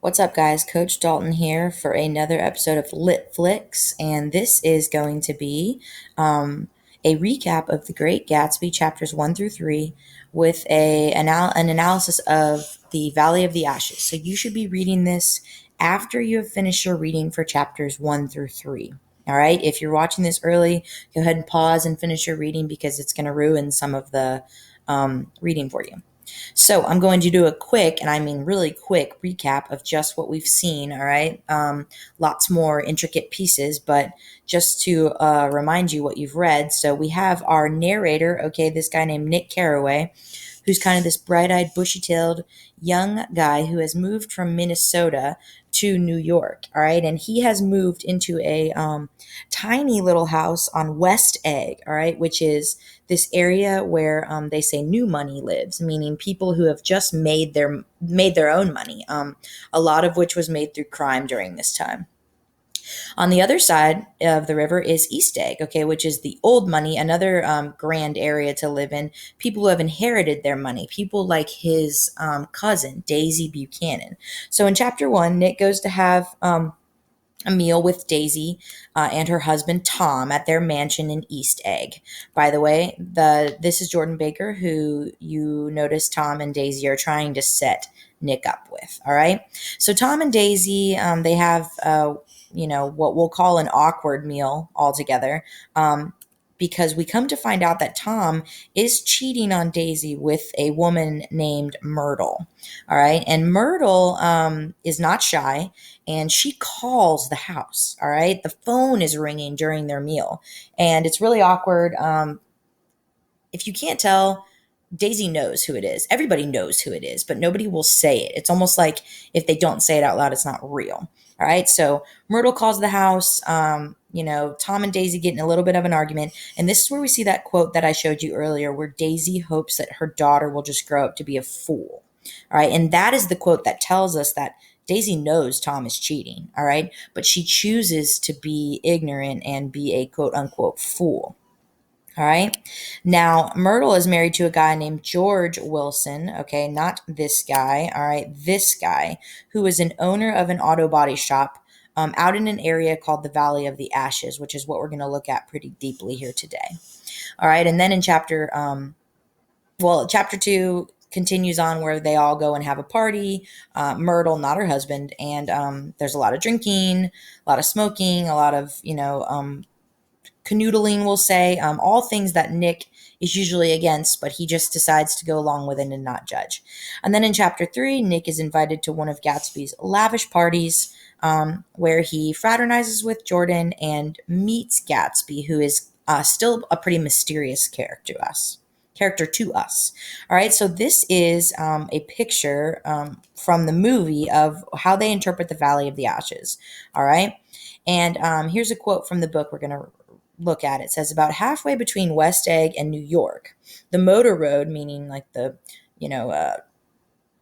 What's up, guys? Coach Dalton here for another episode of Litflix, and this is going to be a recap of the Great Gatsby chapters 1 through 3 with an analysis of the Valley of the Ashes. So you should be reading this after you have finished your reading for chapters 1 through 3. All right. If you're watching this early, go ahead and pause and finish your reading because it's going to ruin some of the reading for you. So I'm going to do a quick, and I mean really quick, recap of just what we've seen. All right. Lots more intricate pieces, but just to remind you what you've read. So we have our narrator, okay, this guy named Nick Carraway, who's kind of this bright-eyed, bushy-tailed young guy who has moved from Minnesota to New York. All right. And he has moved into a tiny little house on West Egg. All right. Which is this area where they say new money lives, meaning people who have just made their own money, a lot of which was made through crime during this time. On the other side of the river is East Egg, okay, which is the old money, another grand area to live in. People who have inherited their money, people like his cousin, Daisy Buchanan. So in chapter 1, Nick goes to have a meal with Daisy and her husband Tom at their mansion in East Egg. By the way, this is Jordan Baker, who you notice Tom and Daisy are trying to set Nick up with. All right, so Tom and Daisy, they have what we'll call an awkward meal altogether. Because we come to find out that Tom is cheating on Daisy with a woman named Myrtle. All right. And Myrtle is not shy, and she calls the house. All right. The phone is ringing during their meal, and it's really awkward. If you can't tell, Daisy knows who it is. Everybody knows who it is, but nobody will say it. It's almost like if they don't say it out loud, it's not real. All right. So Myrtle calls the house. Tom and Daisy get in a little bit of an argument. And this is where we see that quote that I showed you earlier, where Daisy hopes that her daughter will just grow up to be a fool. All right. And that is the quote that tells us that Daisy knows Tom is cheating. All right. But she chooses to be ignorant and be a quote unquote fool. All right. Now, Myrtle is married to a guy named George Wilson. Okay. Not this guy. All right. This guy, who is an owner of an auto body shop out in an area called the Valley of the Ashes, which is what we're going to look at pretty deeply here today. All right. And then in chapter 2 continues on where they all go and have a party. Myrtle, not her husband. And there's a lot of drinking, a lot of smoking, a lot of, canoodling, we'll say, all things that Nick is usually against, but he just decides to go along with it and not judge. And then in chapter 3, Nick is invited to one of Gatsby's lavish parties, where he fraternizes with Jordan and meets Gatsby, who is still a pretty mysterious character to us. All right, so this is a picture from the movie of how they interpret the Valley of the Ashes. All right, and here's a quote from the book we're going to look at. It says, about halfway between West Egg and New York, the motor road, meaning like the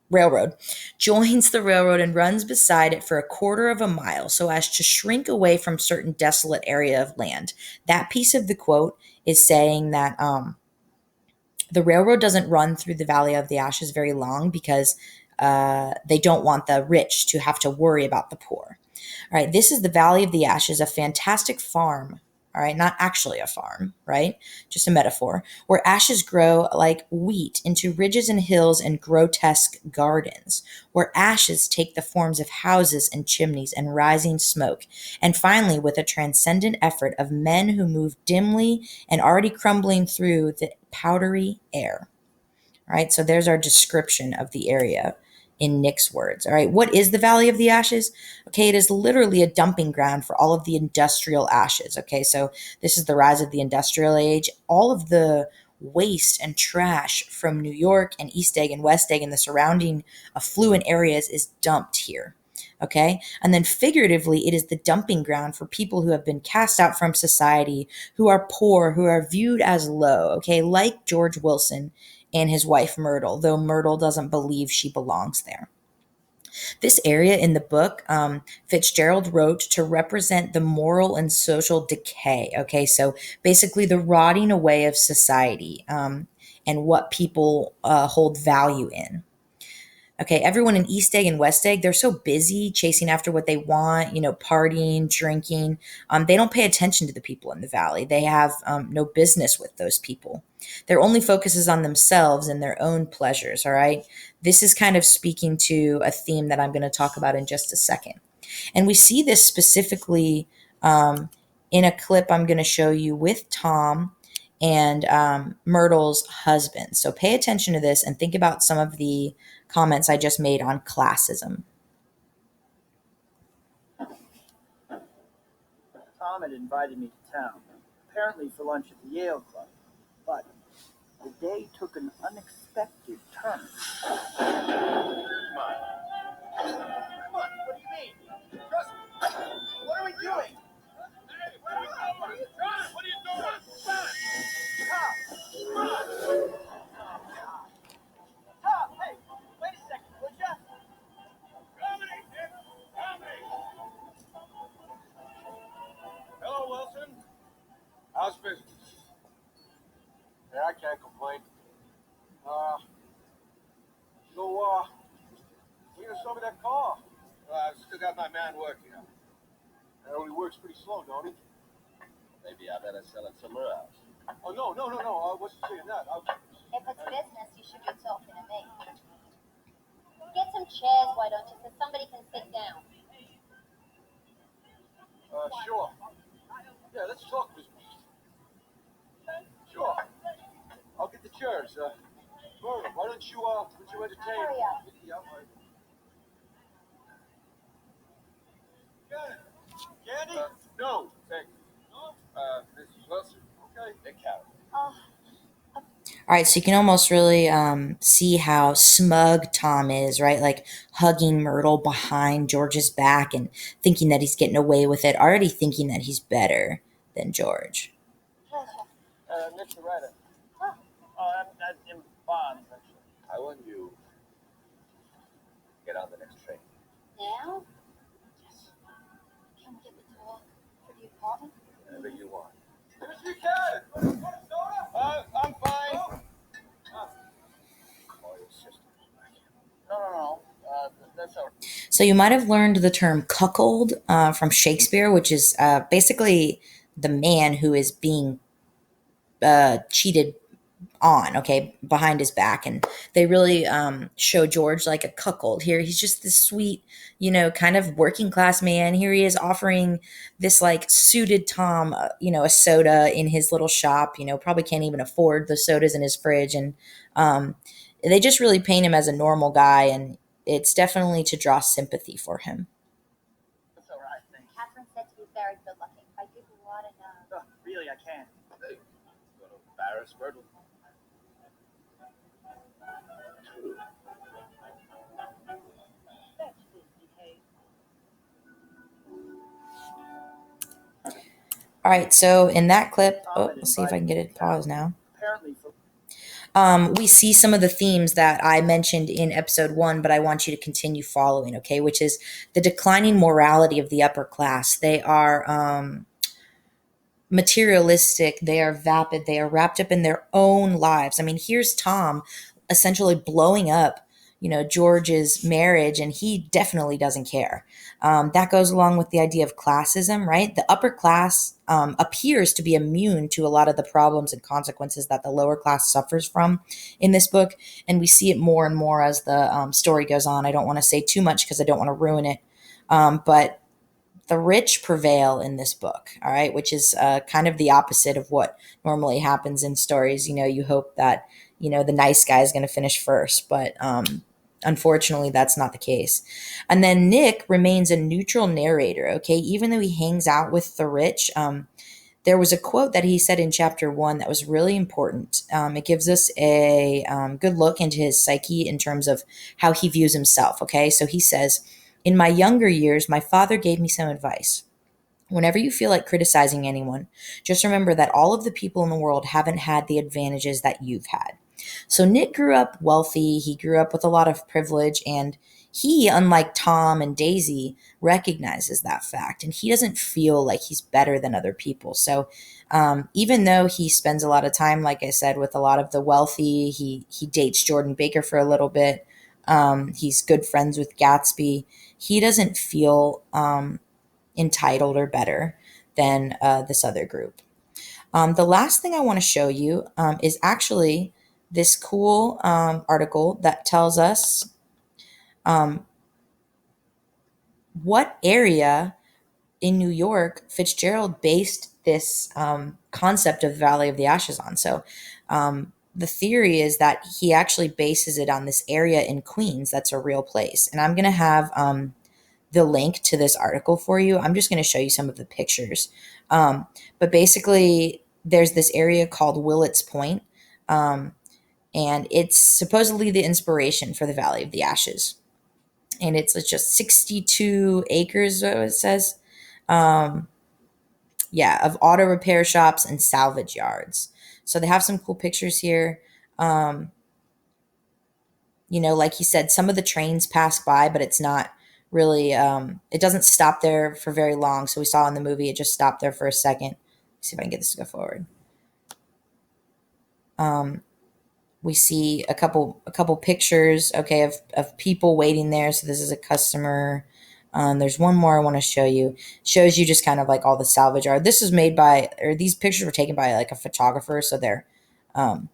railroad, joins the railroad and runs beside it for a quarter of a mile so as to shrink away from certain desolate area of land. That piece of the quote is saying that the railroad doesn't run through the Valley of the Ashes very long because they don't want the rich to have to worry about the poor. All right, this is the Valley of the Ashes, a fantastic farm. All right, not actually a farm, right? Just a metaphor, where ashes grow like wheat into ridges and hills and grotesque gardens, where ashes take the forms of houses and chimneys and rising smoke, and finally, with a transcendent effort of men who move dimly and already crumbling through the powdery air. All right, so there's our description of the area in Nick's words. All right, what is the Valley of the Ashes? Okay, it is literally a dumping ground for all of the industrial ashes. Okay, so this is the rise of the industrial age. All of the waste and trash from New York and East Egg and West Egg and the surrounding affluent areas is dumped here. Okay, and then figuratively, it is the dumping ground for people who have been cast out from society, who are poor, who are viewed as low. Okay, like George Wilson and his wife Myrtle, though Myrtle doesn't believe she belongs there. This area in the book, Fitzgerald wrote to represent the moral and social decay. Okay, so basically the rotting away of society and what people hold value in. Okay, everyone in East Egg and West Egg, they're so busy chasing after what they want, partying, drinking. They don't pay attention to the people in the valley. They have no business with those people. Their only focus is on themselves and their own pleasures, all right? This is kind of speaking to a theme that I'm going to talk about in just a second. And we see this specifically um, in a clip I'm going to show you with Tom and Myrtle's husband. So pay attention to this and think about some of the comments I just made on classism. Tom had invited me to town, apparently for lunch at the Yale Club, but the day took an unexpected turn. Come on. Come on, what do you mean? Trust me. What are we doing? Hey, what are we doing? John, what are you doing? John! Tom! Tom, hey, wait a second, would ya? Comedy, Dick! Comedy! Hello, Wilson. How's business? Yeah, I can't complain. You gonna show me that car? I've still got my man working on it. He works pretty slow, don't he? Maybe I better sell it somewhere else. Oh, no. I wasn't saying that. If it's business, you should be talking to me. Get some chairs, why don't you, so somebody can sit down. Sure. Yeah, let's talk business. Sure. I'll get the chairs. Myrtle, why don't you entertain? Hurry up. Yeah, Got it. Candy? No, thank you. No? Mrs. Wilson. Okay. Nick Carroll. Oh, All right, so you can almost really see how smug Tom is, right? Like hugging Myrtle behind George's back and thinking that he's getting away with it, already thinking that he's better than George. pleasure. Nick's the writer. Oh, That's in Bob's, actually. I want you to get on the next train. now? Yes. Can we get the door for the apartment? Whenever you want. Mr. Cat! I'm fine. Call your sisters back here. No. That's all right. So you might have learned the term cuckold from Shakespeare, which is basically the man who is being cheated on, okay, behind his back. And they really show George like a cuckold here. He's just this sweet, kind of working class man. Here he is offering this like suited Tom, a soda in his little shop, probably can't even afford the sodas in his fridge. And they just really paint him as a normal guy. And it's definitely to draw sympathy for him. That's all right, thanks. Catherine said to be very good looking. I give you what and Really, I can't. Hey, going to embarrass Myrtle. All right, so in that clip, let's see if I can get it paused now. Apparently for We see some of the themes that I mentioned in episode 1, but I want you to continue following, okay? Which is the declining morality of the upper class. They are materialistic, they are vapid, they are wrapped up in their own lives. I mean, here's Tom essentially blowing up, George's marriage, and he definitely doesn't care. That goes along with the idea of classism, right? The upper class appears to be immune to a lot of the problems and consequences that the lower class suffers from in this book, and we see it more and more as the story goes on. I don't want to say too much because I don't want to ruin it, but the rich prevail in this book, all right, which is kind of the opposite of what normally happens in stories. You hope that, the nice guy is going to finish first, but unfortunately, that's not the case. And then Nick remains a neutral narrator, okay, even though he hangs out with the rich. There was a quote that he said in chapter 1 that was really important. It gives us a good look into his psyche in terms of how he views himself, okay? So he says, "In my younger years, my father gave me some advice. Whenever you feel like criticizing anyone, just remember that all of the people in the world haven't had the advantages that you've had." So Nick grew up wealthy, he grew up with a lot of privilege, and he, unlike Tom and Daisy, recognizes that fact, and he doesn't feel like he's better than other people. So even though he spends a lot of time, like I said, with a lot of the wealthy, he dates Jordan Baker for a little bit, He's good friends with Gatsby. He doesn't feel entitled or better than this other group. The last thing I want to show you is actually this cool article that tells us what area in New York Fitzgerald based this concept of Valley of the Ashes on. So the theory is that he actually bases it on this area in Queens that's a real place. And I'm going to have the link to this article for you. I'm just going to show you some of the pictures. But basically, there's this area called Willets Point, and it's supposedly the inspiration for the Valley of the Ashes. And it's just 62 acres, what it says. Yeah, of auto repair shops and salvage yards. So they have some cool pictures here. Like he said, some of the trains pass by, but it's not really, it doesn't stop there for very long. So we saw in the movie, it just stopped there for a second. Let's see if I can get this to go forward. We see a couple pictures, okay, of people waiting there. So this is a customer. There's one more I want to show you. Shows you just kind of like all the salvage art. This was made by, or these pictures were taken by like a photographer, so they're kind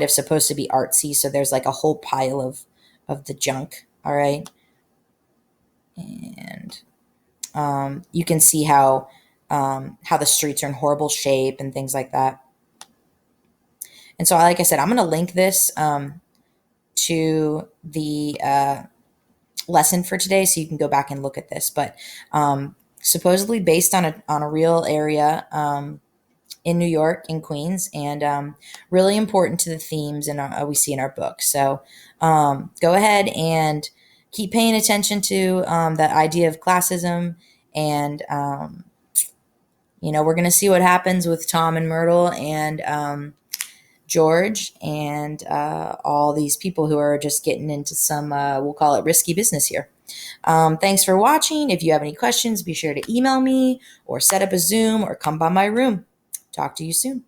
of supposed to be artsy. So there's like a whole pile of the junk. All right, and you can see how the streets are in horrible shape and things like that. And so, like I said, I'm going to link this to the lesson for today, so you can go back and look at this. But supposedly based on a real area in New York, in Queens, and really important to the themes we see in our book. So go ahead and keep paying attention to that idea of classism, and we're going to see what happens with Tom and Myrtle and George and all these people who are just getting into some, we'll call it risky business here. Thanks for watching. If you have any questions, be sure to email me or set up a Zoom or come by my room. Talk to you soon.